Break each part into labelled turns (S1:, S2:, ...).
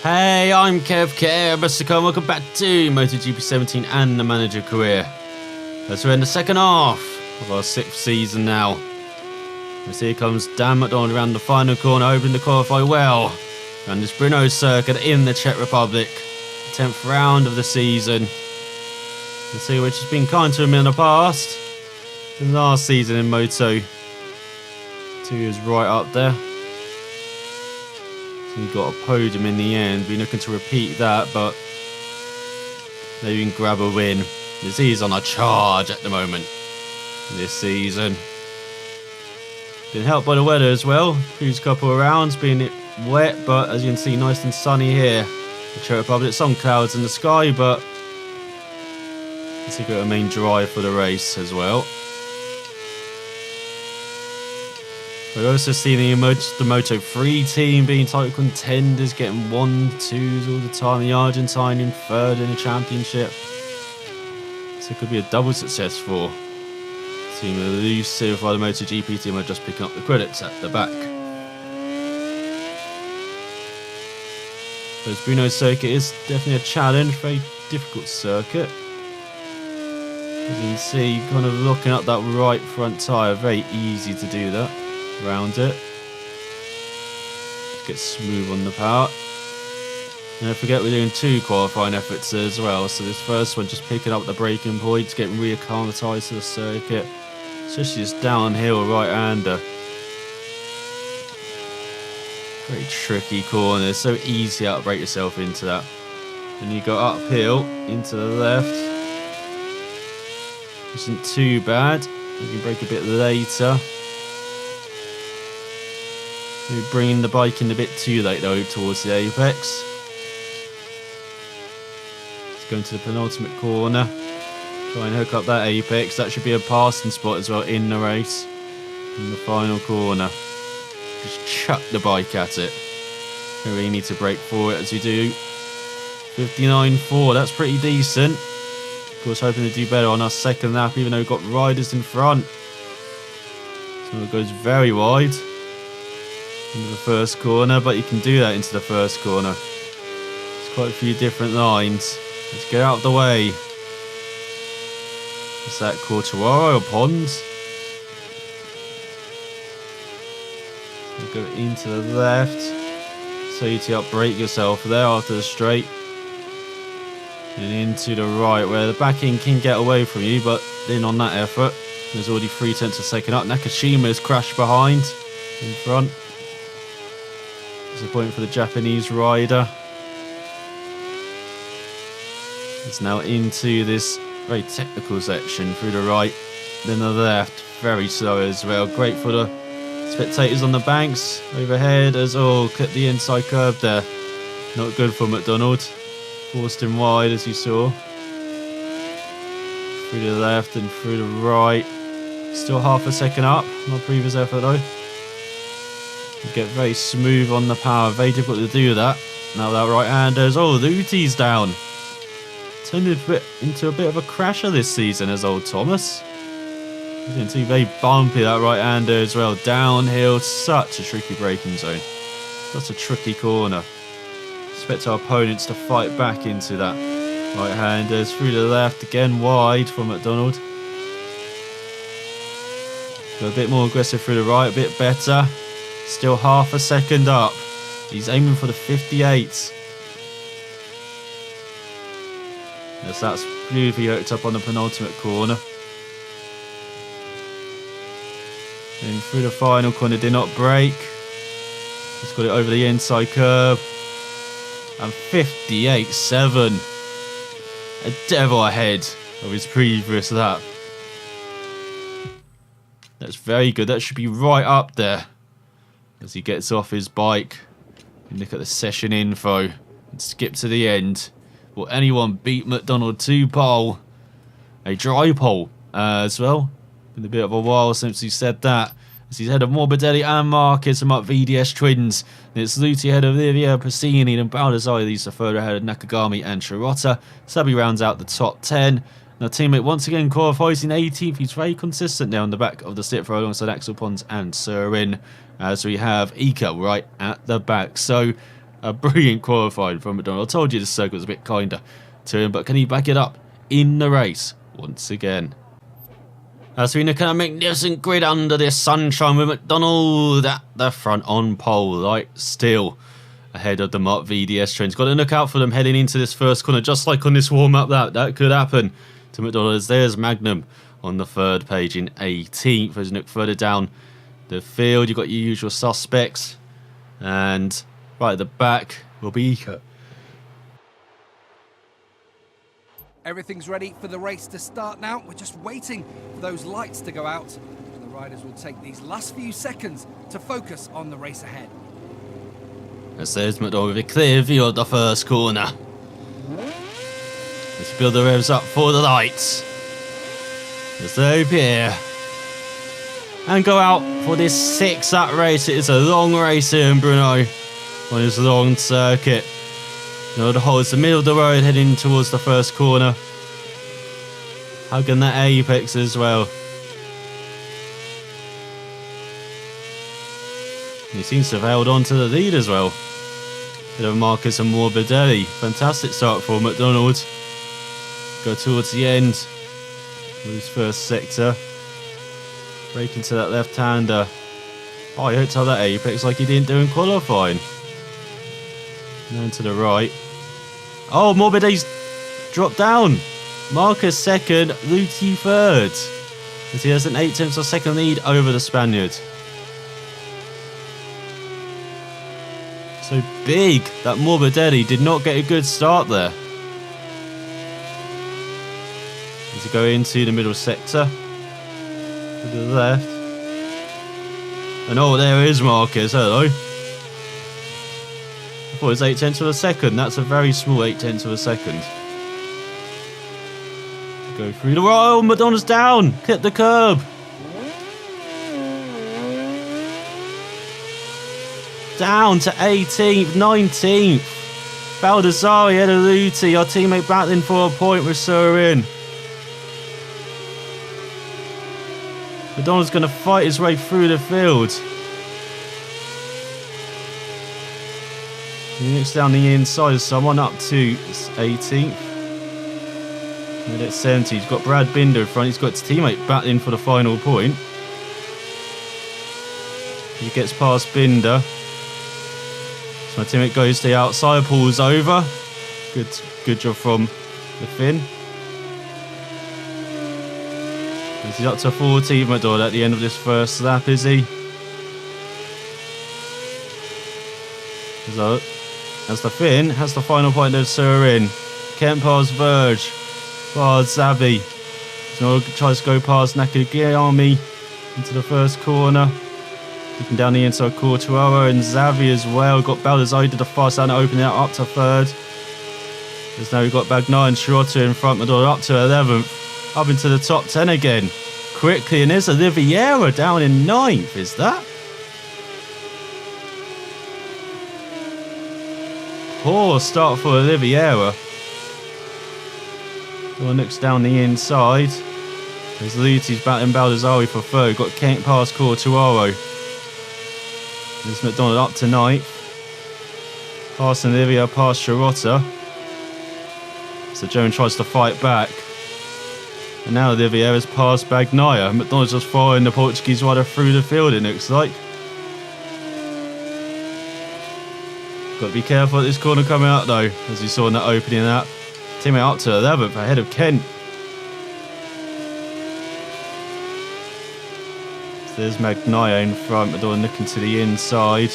S1: Hey, I'm Kev, welcome back to MotoGP 17 and the Manager Career. As we're in the second half of our 6th season now. As here comes Dan MacDonald around the final corner, hoping to qualify well around this Brno circuit in the Czech Republic. 10th round of the season. You see which has been kind to him in the past. The last season in Moto 2 is right up there. He got a podium in the end. Been looking to repeat that, but maybe we can grab a win. As he's on a charge at the moment this season. Been helped by the weather as well. Previous couple of rounds being it wet, but as you can see, nice and sunny here. The Czech Republic, some clouds in the sky, but it's got a main drive for the race as well. We've also seen the Moto 3 team being title contenders, getting 1-2s all the time. The Argentine in third in the championship. So it could be a double success for Team Elusive, while the MotoGP team are just picking up the credits at the back. This Brno circuit is definitely a challenge, very difficult circuit. As you can see, kind of looking up that right front tyre, very easy to do that. Around it. Get smooth on the power. And don't forget we're doing 2 qualifying efforts as well. So this first one just picking up the braking points, getting reacclimatised to the circuit. Especially this downhill right-hander. Very tricky corner. It's so easy to outbrake yourself into that. And you go uphill into the left. Isn't too bad. You can brake a bit later. Maybe bringing the bike in a bit too late though towards the apex. Let's go into the penultimate corner. Try and hook up that apex. That should be a passing spot as well in the race. In the final corner. Just chuck the bike at it. You really need to brake for it as you do. 59.4, that's pretty decent. Of course, hoping to do better on our second lap, even though we've got riders in front. So it goes very wide into the first corner, but you can do that into the first corner. There's quite a few different lines. Let's get out of the way. Is that Cortuaro or Pons? We'll go into the left. So you to upbrake yourself there after the straight. And into the right, where the back end can get away from you, but then on that effort, there's already 3/10 of a second up. Nakashima's crashed behind, in front. Disappointing for the Japanese rider. It's now into this very technical section through the right, then the left. Very slow as well. Great for the spectators on the banks overhead as clipped the inside curve there. Not good for MacDonald. Forced him wide as you saw. Through the left and through the right. Still half a second up on our previous effort though. Get very smooth on the power, very difficult to do that. Now that right-hander's, Luti's down. Turned into a bit of a crasher this season as old Thomas. He's going to be very bumpy, that right-hander as well. Downhill, such a tricky braking zone. Such a tricky corner. Expect our opponents to fight back into that. Right-handers through the left, again wide for MacDonald. Go a bit more aggressive through the right, a bit better. Still half a second up. He's aiming for the 58. Yes, that's beautifully hooked up on the penultimate corner. Then through the final corner, did not brake. Just got it over the inside curve. And 58.7. A devil ahead of his previous lap. That's very good. That should be right up there. As he gets off his bike, and look at the session info and skip to the end. Will anyone beat MacDonald to pole? A dry pole as well. Been a bit of a while since he said that. As he's ahead of Morbidelli and Marquez from up VDS Twins. And it's Luti ahead of Livia Pasini and Baldassare leads the further ahead of Nakagami and Shirota. Sabi rounds out the top 10. Now teammate once again qualifies in 18th. He's very consistent now on the back of the slip row alongside Axel Pons and Surin. As we have Ika right at the back. So A brilliant qualifying from MacDonald. I told you the circuit was a bit kinder to him, but can he back it up in the race once again? As we look at a magnificent grid under the sunshine with MacDonald at the front on pole, right, still ahead of the Mark VDS trains. Got to look out for them heading into this first corner, just like on this warm-up. That could happen to MacDonald, as there's Magnum on the third page in 18th. As you look further down the field, you've got your usual suspects, and right at the back will be Ika.
S2: Everything's ready for the race to start now. We're just waiting for those lights to go out. And the riders will take these last few seconds to focus on the race ahead.
S1: As there's MacDonald with a clear view of the first corner. Let's build the revs up for the lights. As they appear. And go out for this 6-lap race. It is a long race here in Brno on this long circuit. The holds the middle of the road heading towards the first corner. Hugging that apex as well. He seems to have held on to the lead as well. Bit of Marcus and Morbidelli. Fantastic start for MacDonald. Go towards the end of his first sector. Break into that left-hander. Oh, he hooked up that apex like he didn't do in qualifying. Now to the right. Oh, Morbidelli's dropped down. Marcus second, Luti third. As he has an 0.8 of second lead over the Spaniard. So big that Morbidelli did not get a good start there. As he go into the middle sector. To the left. And oh, there is Marcus. Hello. I thought it was 0.8 of a second. That's a very small 0.8 of a second. Go through the road. Oh, MacDonald's down. Hit the curb. Down to 18th, 19th. Baldassari, Edaluti, our teammate battling for a point with Surin. MacDonald's going to fight his way through the field. He looks down the inside, someone up to 18th. And at 70, he's got Brad Binder in front. He's got his teammate battling for the final point. He gets past Binder. So my teammate goes to the outside, pulls over. Good job from the Finn. He's up to 14th, MacDonald, at the end of this first lap, is he? So, as the Finn has the final point of Surin. Kent past Verge. Past Zabi. So tries to go past Nakagami into the first corner. Keeping down the inside Courtois and Zavi as well. Got Baldassari to the far side, opening it up to third. There's now we've got Bagnaia and Schrotter in front, MacDonald up to 11th. Up into the top 10 again. Quickly, and there's Oliveira down in 9th, is that? Poor start for Oliveira. One looks down the inside. There's Luti's battling Baldassari for third. Got Kent past Courtois. There's MacDonald up to 9th. Passing Oliveira past Schrotter. So Joan tries to fight back. And now Oliveira's past Bagnaia. MacDonald's just following the Portuguese rider through the field, it looks like. Got to be careful at this corner coming out though, as you saw in that opening lap. Teammate up to 11th ahead of Kent. So there's Bagnaia in front, MacDonald looking to the inside.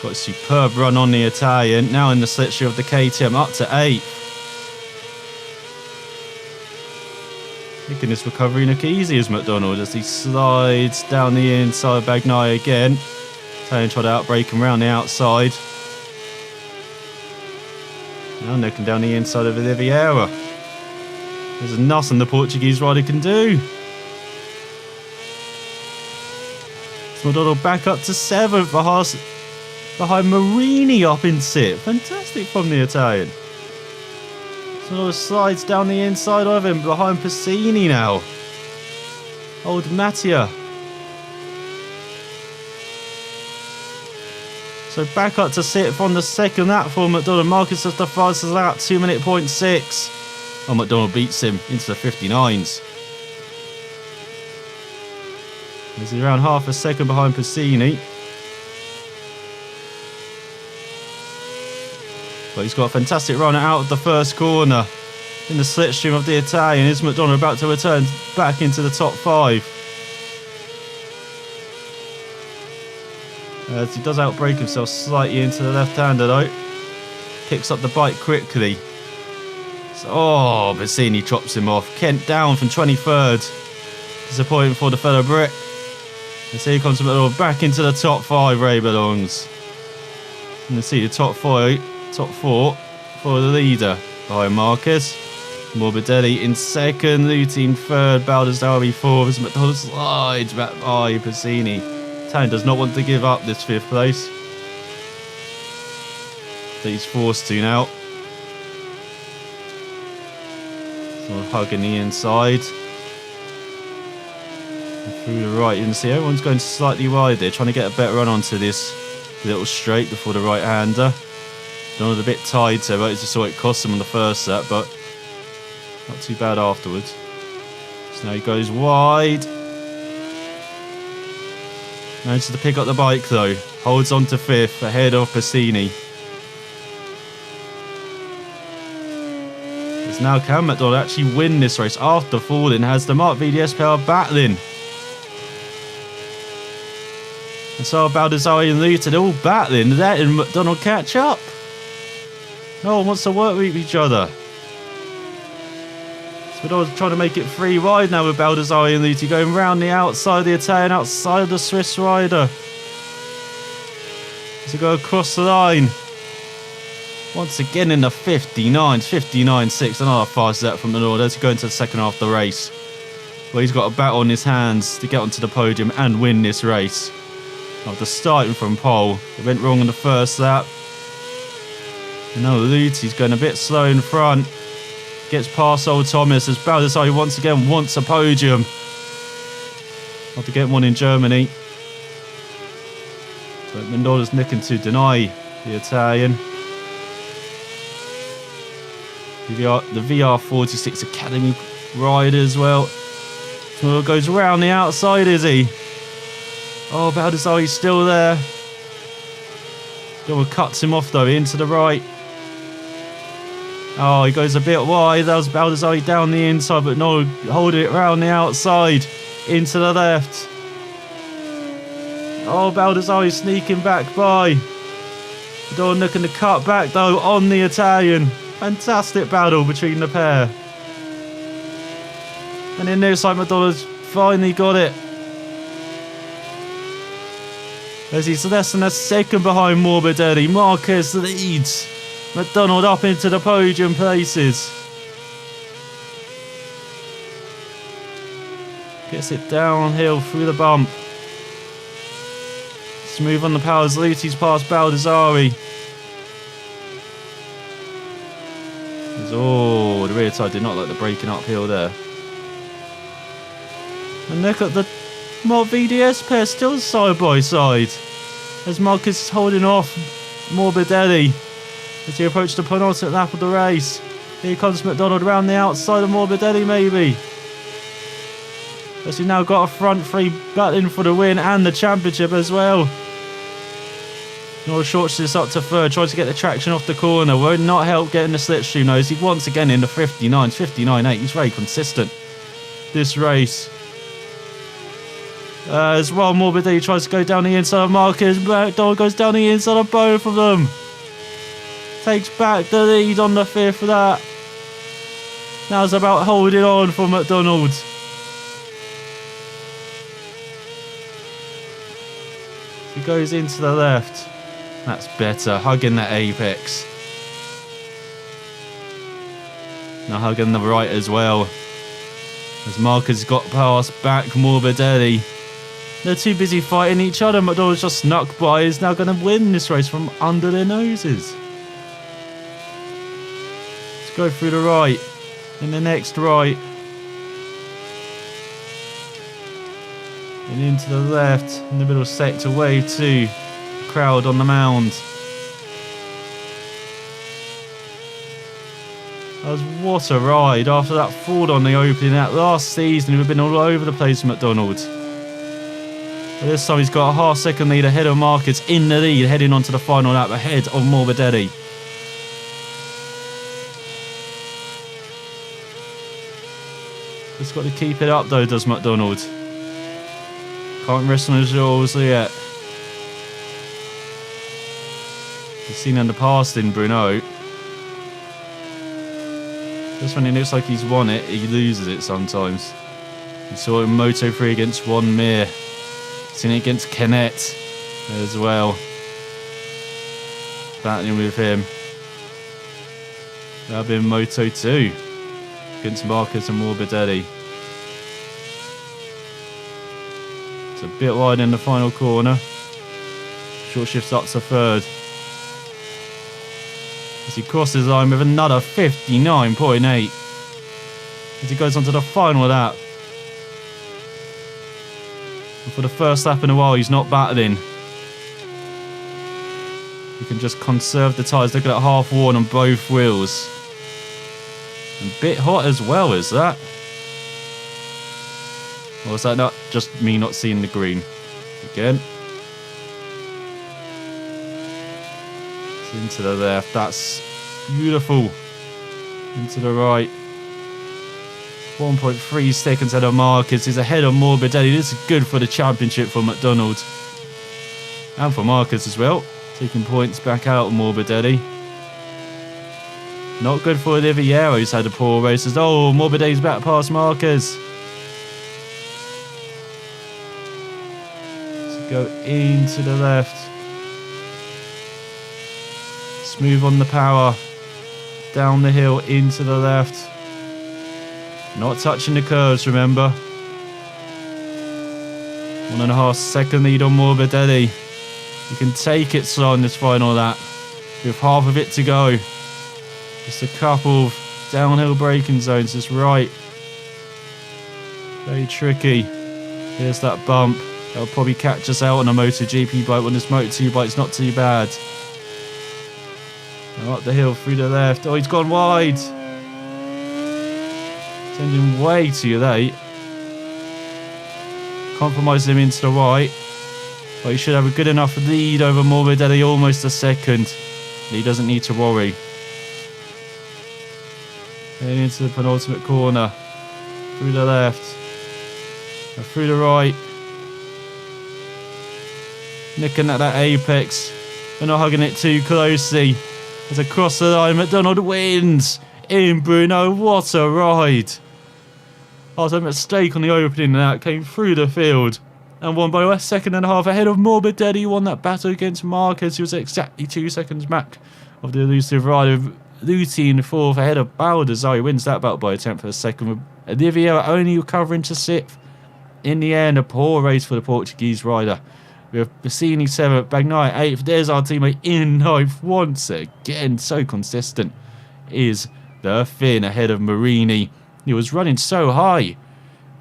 S1: Got a superb run on the Italian. Now in the slipstream of the KTM, up to 8th. Making this recovery look easy as MacDonald as he slides down the inside. Bagnaia again. Italian tried to outbrake him around the outside. Now looking down the inside of Oliveira. There's nothing the Portuguese rider can do. MacDonald back up to 7th behind Marini up in 6th. Fantastic from the Italian. MacDonald slides down the inside of him behind Piscini now. Old Mattia. So back up to 6th on the second lap for MacDonald. Marcus just the fastest lap, 2:06. Oh, MacDonald beats him into the 59s. He's around half a second behind Piscini. But he's got a fantastic run out of the first corner. In the slipstream of the Italian, is MacDonald about to return back into the top 5. As he does outbrake himself slightly into the left-hander though. Picks up the bike quickly. So, oh, Piscini chops him off. Kent down from 23rd. Disappointing for the fellow Brit. And so here comes MacDonald back into the top 5 where he belongs. And you see the top 4 for the leader behind Marcus. Morbidelli in 2nd, Lutin 3rd, Baldessari 4th as MacDonald slides back by Piscini. Italian does not want to give up this 5th place. But he's forced to now. So hugging the inside. And through the right, you can see everyone's going slightly wide there, trying to get a better run onto this little straight before the right-hander. MacDonald a bit tighter, but you saw it cost him on the first lap, but not too bad afterwards. So now he goes wide. Manages to pick up the bike though. Holds on to 5th ahead of Piscini. It's now can MacDonald actually win this race after falling. Has the Mark VDS power battling. And so Baldessari and Lutin all battling. Letting MacDonald catch up. No one wants to work with each other. MacDonald's trying to make it 3 wide now with Baldessari and Lutin going round the outside of the Italian, outside of the Swiss rider. As he go across the line. Once again in the 59.6. Another fast lap from MacDonald as he goes into the second half of the race. Well, he's got a battle on his hands to get onto the podium and win this race. After starting from pole, it went wrong in the first lap. And now Luti's going a bit slow in front. Gets past old Thomas as Baldessari once again wants a podium. After getting one in Germany. But MacDonald's looking to deny the Italian. The VR46 Academy rider as well. Well, goes around the outside, is he? Oh, Baldessari's still there. MacDonald cuts him off though, into the right. Oh, he goes a bit wide. That was Baldessari down the inside, but no, holding it around the outside, into the left. Oh, Baldessari sneaking back by. MacDonald looking to cut back though on the Italian. Fantastic battle between the pair. And in this side, MacDonald's finally got it. As he's less than a second behind Morbidelli. Marquez leads. MacDonald up into the podium places. Gets it downhill through the bump. Smooth on the powers. Luti's past Baldessari. Oh, the rear side did not like the braking uphill there. And look at the Mod VDS pair still side by side. As Marcus is holding off Morbidelli as he approaches the penultimate lap of the race. Here comes MacDonald around the outside of Morbidelli maybe. As he's now got a front 3 battling for the win and the championship as well. Nor shorts this up to 3rd, tries to get the traction off the corner. Will not help getting the slipstream though, as he once again in the 59s, 59.8. He's very consistent this race. As well, Morbidelli tries to go down the inside of Marcus. MacDonald goes down the inside of both of them. Takes back the lead on the 5th lap. Now it's about holding on for MacDonald. He goes into the left. That's better, hugging that apex. Now hugging the right as well. As Marcus got past back Morbidelli. They're too busy fighting each other. MacDonald's just snuck by. Is now going to win this race from under their noses. Let's go through the right. In the next right. And into the left. In the middle sector, wave 2. crowd on the mound. What a ride after that Ford on the opening. That last season, we've been all over the place with MacDonald. But this time he's got a half-second lead ahead of Marcus in the lead, heading onto the final lap ahead of Morbidelli. Just got to keep it up though, does MacDonald. Can't rest on his laurels yet. You've seen in the past in Bruno. Just when it looks like he's won it, he loses it sometimes. You saw it in Moto3 against Juan Mir. Seen it against Kennett as well. Battling with him. That'll be in Moto2 against Marcus and Morbidelli. It's a bit wide in the final corner. Short shifts up to third. As he crosses the line with another 59.8. As he goes on to the final lap. And for the first lap in a while, he's not battling. You can just conserve the tyres. Look at that half worn on both wheels. And a bit hot as well, is that? Or is that not just me not seeing the green? Again. Into the left, that's beautiful. Into the right. 1.3 seconds ahead of Marcus. He's ahead of Morbidelli. This is good for the championship for MacDonald. And for Marcus as well. Taking points back out of Morbidelli. Not good for Oliveira, who's had a poor race. Oh, Morbidelli's back past Marcus. So go into the left. Smooth on the power. Down the hill, into the left. Not touching the curves, remember. 1.5 second lead on Morbidelli. You can take it slow on this final lap. With half of it to go. Just a couple of downhill braking zones, just right. Very tricky. Here's that bump. That'll probably catch us out on a MotoGP bike. When this Moto2 bike's not too bad. Up the hill through the left. Oh, he's gone wide. Sending way too late. Compromising him into the right. But he should have a good enough lead over Morbidelli, almost a second. He doesn't need to worry. Heading into the penultimate corner. Through the left. And through the right. Nicking at that apex. We're not hugging it too closely. As across the line, MacDonald wins in Bruno. What a ride. After a mistake on the opening, that came through the field and won by a second and a half ahead of Morbidelli. Won that battle against Marcus, who was exactly 2 seconds back of the elusive rider. Lutin fourth ahead of Baldassarre. Wins that battle by a tenth of a second, with Oliveira only recovering to sixth. In the end, a poor race for the Portuguese rider. With Bassini 7th, Bagnaia 8th. There's our teammate in 9th once again. So consistent is the Finn ahead of Marini. He was running so high.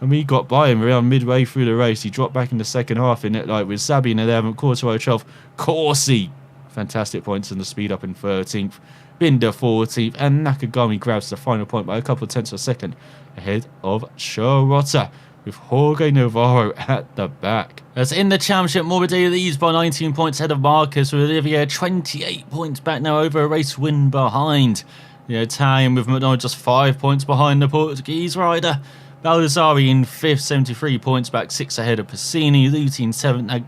S1: And we got by him around midway through the race. He dropped back in the second half in it, like with Sabi in 11th, Quartaro 12th, Corsi. Fantastic points in the speed up in 13th. Binder 14th. And Nakagami grabs the final point by a couple of tenths of a second ahead of Shirota, with Jorge Navarro at the back. As in the championship, Morbidelli leads by 19 points ahead of Marcus, with Olivier 28 points back now over a race win behind. The Italian with MacDonald just 5 points behind the Portuguese rider. Baldassarre in 5th, 73 points back, 6 ahead of Passini. Lutin 7th,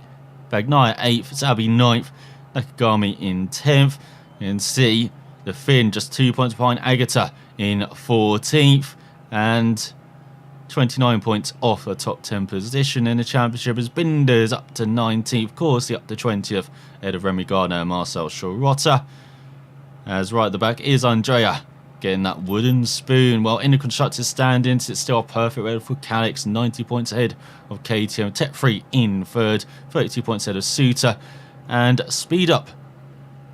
S1: Bagnaia 8th, Sabi 9th, Nakagami in 10th. And C, the Finn just 2 points behind Agata in 14th. And 29 points off the top 10 position in the championship as Binder's up to 19th, Corsi up to 20th, ahead of Remy Gardner and Marcel Shirota. As right at the back is Andrea, getting that wooden spoon. While in the constructors standings, it's still a perfect race for Calix, 90 points ahead of KTM. Tech 3 in third, 32 points ahead of Suter. And Speed Up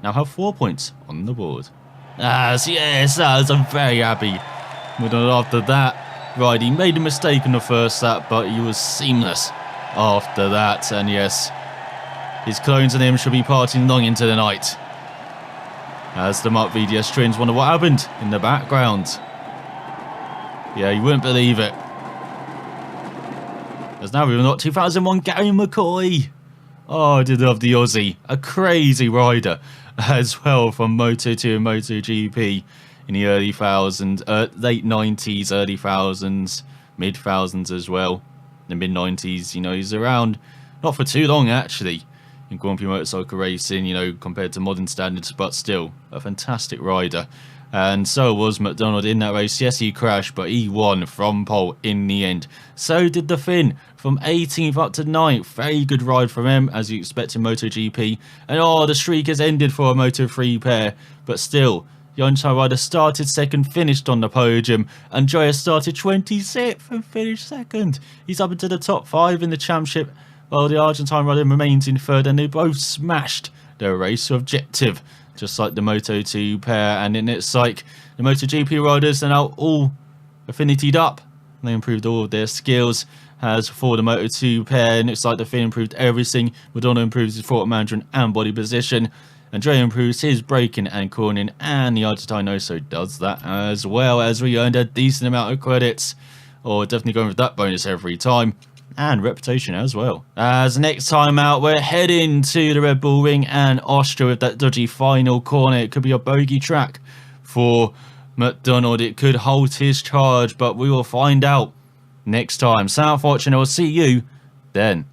S1: now have 4 points on the board. Yes, I'm very happy. After that, right, he made a mistake in the first lap, but he was seamless after that. And yes, His clones and him shall be parting long into the night. As the Mark VDS twins wonder what happened in the background. Yeah, you wouldn't believe it. As now we've got 2001 Gary McCoy. Oh, I did love the Aussie. A crazy rider as well from Moto2 and MotoGP in the early thousands, late 90s, early thousands, mid thousands as well. The mid 90s, you know, he's around not for too long actually in Grand Prix motorcycle racing, you know, compared to modern standards, but still a fantastic rider. And so was MacDonald in that race. Yes, he crashed, but he won from pole in the end. So did the Finn from 18th up to 9th. Very good ride from him, as you expect in MotoGP. And oh, the streak has ended for a Moto3 pair. But still, the Argentine rider started second, finished on the podium. Andrea started 26th and finished second. He's up into the top 5 in the championship, while the Argentine rider remains in third. And they both smashed their race objective, just like the Moto2 pair. And then it's like the MotoGP riders are now all affinitied up. They improved all of their skills. As for the Moto2 pair, and it's like the Finn improved everything. Madonna improves his throttle management and body position. Andrea improves his braking and cornering, and the Argentine also does that as well, as we earned a decent amount of credits. Or definitely going with that bonus every time. And reputation as well. As next time out, we're heading to the Red Bull Ring and Austria with that dodgy final corner. It could be a bogey track for MacDonald. It could halt his charge, but we will find out next time. So, unfortunately, I'll see you then.